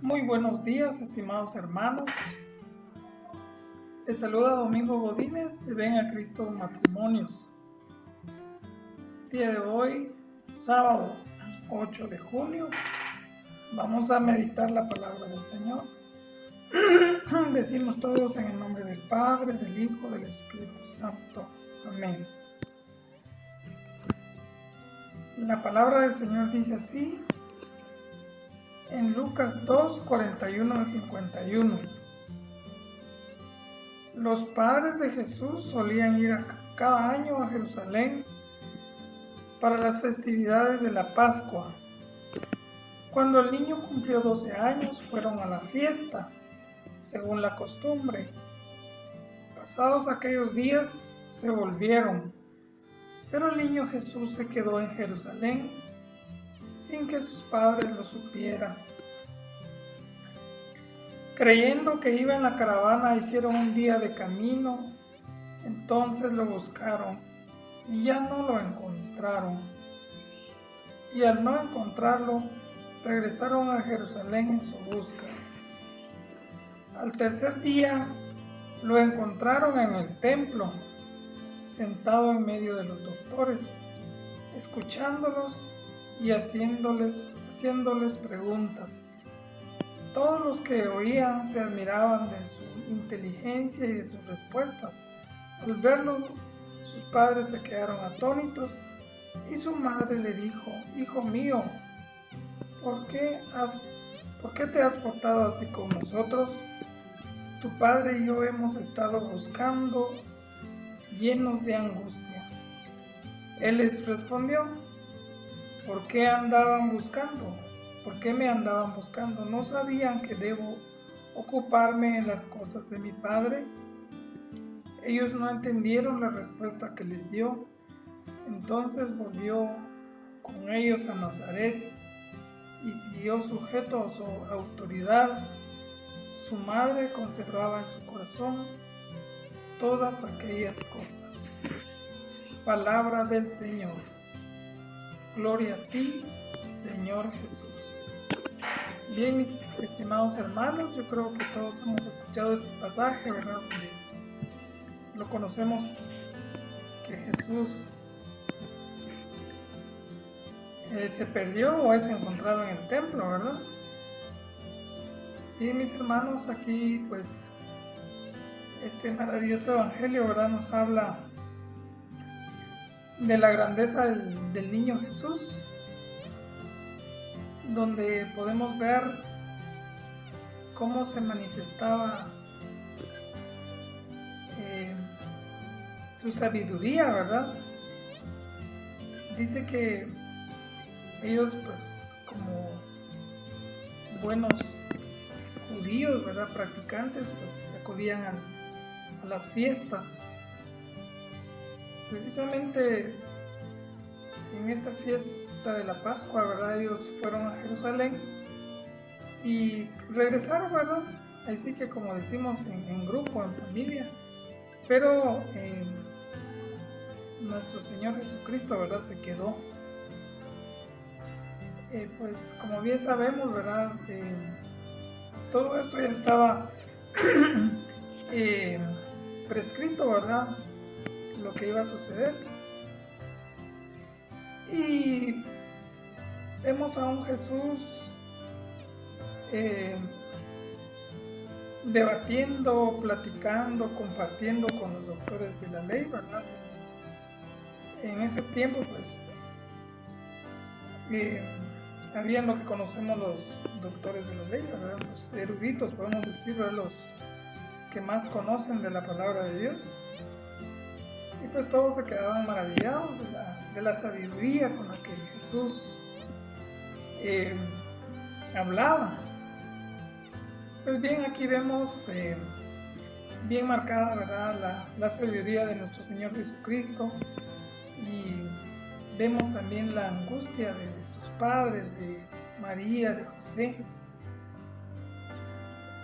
Muy buenos días, estimados hermanos. Les saluda Domingo Godínez de Ven a Cristo Matrimonios. El día de hoy, sábado 8 de junio, vamos a meditar la palabra del Señor. Decimos todos en el nombre del Padre, del Hijo, del Espíritu Santo. Amén. La palabra del Señor dice así en Lucas 2, 41 al 51. Los padres de Jesús solían ir cada año a Jerusalén para las festividades de la Pascua. Cuando el niño cumplió 12 años, fueron a la fiesta, según la costumbre. Pasados aquellos días, se volvieron, pero el niño Jesús se quedó en Jerusalén sin que sus padres lo supieran. Creyendo que iba en la caravana, hicieron un día de camino, entonces lo buscaron y ya no lo encontraron. Y al no encontrarlo, regresaron a Jerusalén en su búsqueda. Al tercer día, lo encontraron en el templo, sentado en medio de los doctores, escuchándolos y haciéndoles preguntas. Todos los que oían se admiraban de su inteligencia y de sus respuestas. Al verlo, sus padres se quedaron atónitos y su madre le dijo: «Hijo mío, ¿por qué te has portado así con nosotros? Tu padre y yo hemos estado buscando, llenos de angustia». Él les respondió: ¿por qué andaban buscando? ¿Por qué me andaban buscando? ¿No sabían que debo ocuparme en las cosas de mi padre? Ellos no entendieron la respuesta que les dio. Entonces volvió con ellos a Nazaret y siguió sujeto a su autoridad. Su madre conservaba en su corazón todas aquellas cosas. Palabra del Señor. Gloria a ti, Señor Jesús. Bien, mis estimados hermanos, yo creo que todos hemos escuchado este pasaje, ¿verdad? Donde lo conocemos, que Jesús se perdió o es encontrado en el templo, ¿verdad? Y mis hermanos, aquí pues este maravilloso evangelio, ¿verdad?, nos habla de la grandeza del niño Jesús, donde podemos ver cómo se manifestaba su sabiduría, ¿verdad? Dice que ellos, pues, como buenos judíos, ¿verdad?, practicantes, pues acudían a las fiestas. Precisamente en esta fiesta de la Pascua, ¿verdad?, ellos fueron a Jerusalén y regresaron, ¿verdad? Así que, como decimos, en grupo, en familia. Pero nuestro Señor Jesucristo, ¿verdad?, se quedó. Pues como bien sabemos, ¿verdad?, todo esto ya estaba prescrito, ¿verdad?, lo que iba a suceder. Y vemos a un Jesús debatiendo, platicando, compartiendo con los doctores de la ley, ¿verdad? En ese tiempo, pues, habían lo que conocemos los doctores de la ley, ¿verdad?, los eruditos, podemos decir, ¿verdad?, los que más conocen de la palabra de Dios. Y pues todos se quedaban maravillados de la sabiduría con la que Jesús hablaba. Pues bien, aquí vemos bien marcada, ¿verdad?, la sabiduría de nuestro Señor Jesucristo, y vemos también la angustia de sus padres, de María, de José.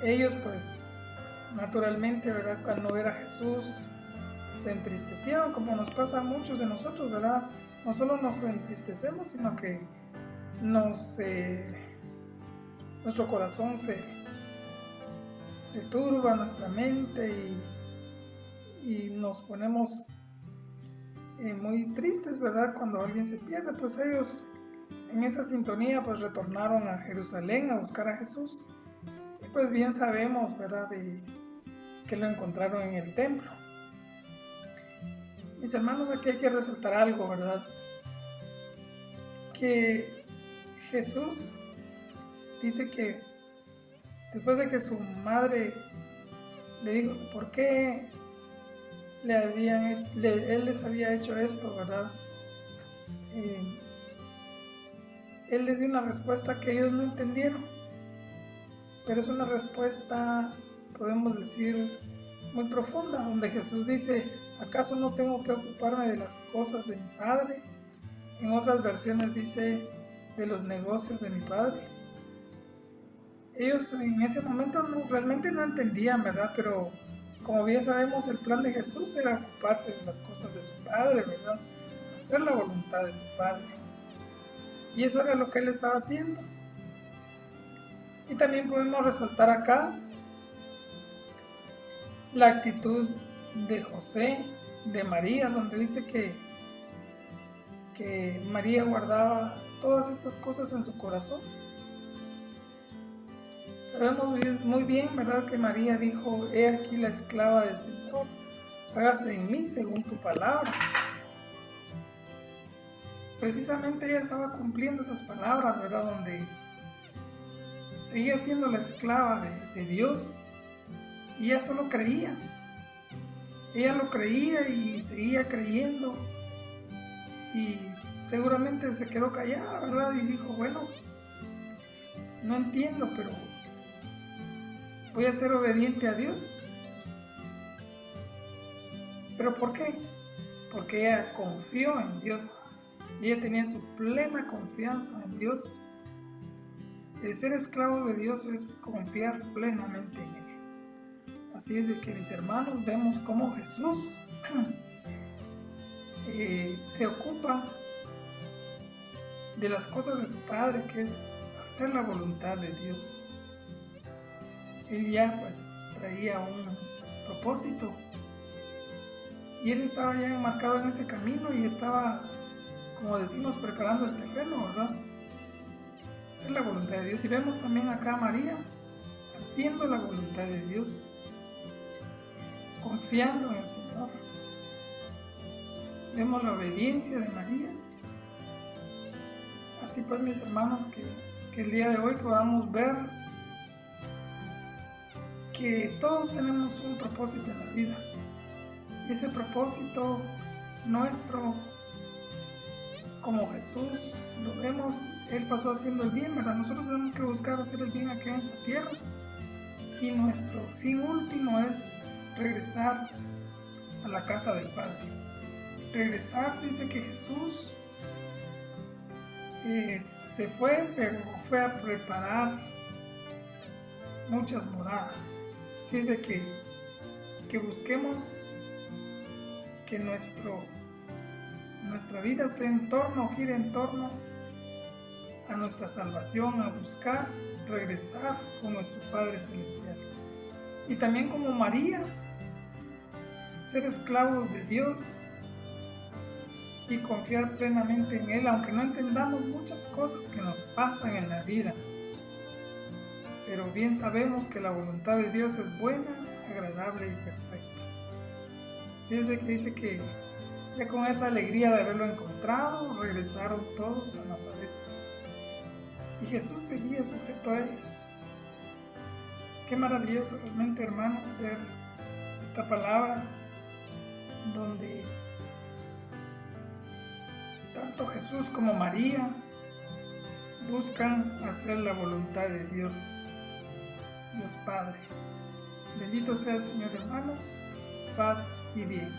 Ellos, pues, naturalmente, ¿verdad?, al no ver a Jesús, se entristecieron, como nos pasa a muchos de nosotros, ¿verdad? No solo nos entristecemos, sino que nos nuestro corazón se turba, nuestra mente, y nos ponemos muy tristes, ¿verdad? Cuando alguien se pierde. Pues ellos en esa sintonía pues retornaron a Jerusalén a buscar a Jesús, y pues bien sabemos, ¿verdad?, que lo encontraron en el templo. Mis hermanos, aquí hay que resaltar algo, ¿verdad? Que Jesús dice que después de que su madre le dijo por qué él les había hecho esto, ¿verdad? Él les dio una respuesta que ellos no entendieron, pero es una respuesta, podemos decir, muy profunda, donde Jesús dice: ¿acaso no tengo que ocuparme de las cosas de mi Padre? En otras versiones dice: de los negocios de mi Padre. Ellos en ese momento realmente no entendían, ¿verdad? Pero como bien sabemos, el plan de Jesús era ocuparse de las cosas de su Padre, ¿verdad? Hacer la voluntad de su Padre. Y eso era lo que él estaba haciendo. Y también podemos resaltar acá la actitud de José, de María, donde dice que María guardaba todas estas cosas en su corazón. Sabemos muy bien, ¿verdad?, que María dijo: he aquí la esclava del Señor, hágase en mí según tu palabra. Precisamente ella estaba cumpliendo esas palabras, ¿verdad?, donde seguía siendo la esclava de Dios, y ella solo creía. Ella lo creía y seguía creyendo, y seguramente se quedó callada, ¿verdad?, y dijo: bueno, no entiendo, pero voy a ser obediente a Dios. ¿Pero por qué? Porque ella confió en Dios. Ella tenía su plena confianza en Dios. El ser esclavo de Dios es confiar plenamente en Él. Así es de que, mis hermanos, vemos cómo Jesús se ocupa de las cosas de su Padre, que es hacer la voluntad de Dios. Él ya pues traía un propósito, y él estaba ya enmarcado en ese camino, y estaba, como decimos, preparando el terreno, ¿verdad? Hacer la voluntad de Dios. Y vemos también acá a María haciendo la voluntad de Dios, confiando en el Señor. Vemos la obediencia de María. Así pues, mis hermanos, que el día de hoy podamos ver que todos tenemos un propósito en la vida. Y ese propósito nuestro, como Jesús lo vemos, Él pasó haciendo el bien, ¿verdad? Nosotros tenemos que buscar hacer el bien aquí en esta tierra, y nuestro fin último es regresar a la casa del Padre. Regresar, dice que Jesús se fue, pero fue a preparar muchas moradas. Así es de que busquemos que nuestra vida gire en torno a nuestra salvación, a buscar regresar con nuestro Padre Celestial. Y también, como María, ser esclavos de Dios y confiar plenamente en Él, aunque no entendamos muchas cosas que nos pasan en la vida. Pero bien sabemos que la voluntad de Dios es buena, agradable y perfecta. Así es de que dice que ya con esa alegría de haberlo encontrado, regresaron todos a Nazaret. Y Jesús seguía sujeto a ellos. Qué maravilloso realmente, hermanos, ver esta palabra donde tanto Jesús como María buscan hacer la voluntad de Dios Padre. Bendito sea el Señor, hermanos. Paz y bien.